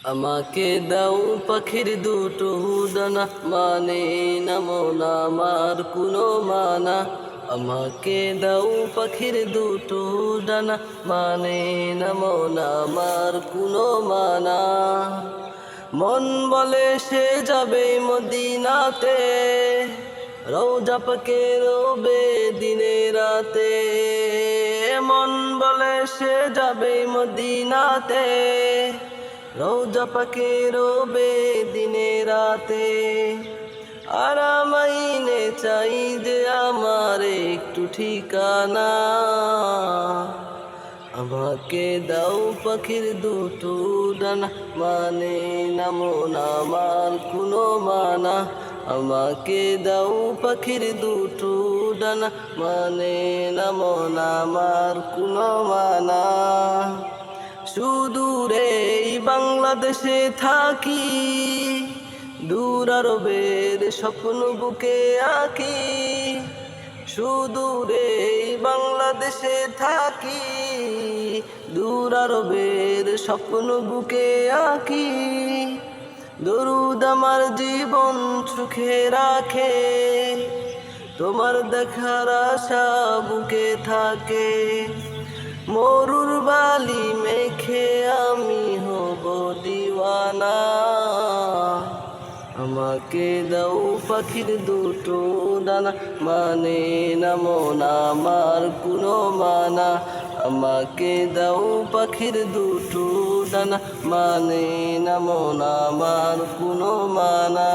আমাকে দাও পাখির দুটো ডানা, মানে না মন আমার কোনো মানা। আমাকে দাও পাখির দুটো ডানা, মানে না মন আমার কোনো মানা। মন বলে সে যাবে মদিনাতে, রওজা পাকে রবে দিনে রাতে। মন বলে সে যাবে মদিনাতে, রওজা পাকে রবে দিনে রাতে। আর আমাইনে চাই যে আমার একটু ঠিকানা। আমাকে দাও পাখির দুটো ডানা, মানে না মন আমার কোনো মানা। আমাকে দাও পাখির দুটো ডানা, মানে না মন আমার কোনো মানা। সুদূরে বাংলাদেশে থাকি, দূর আরবের স্বপ্ন বুকে আঁকি। সুদূরে বাংলাদেশে থাকি, দূর আরবের স্বপ্ন বুকে আঁকি। দরুদ আমার জীবন সুখে রাখে, তোমার দেখার আশা বুকে থাকে। মরুর বালি মেখে আমি হব দিওয়ানা। আমাকে দাও পাখির দুটো ডানা, মানে না মন আমার কোনো মানা। আমাকে দাও পাখির দুটো ডানা, মানে না মন আমার কোনো মানা।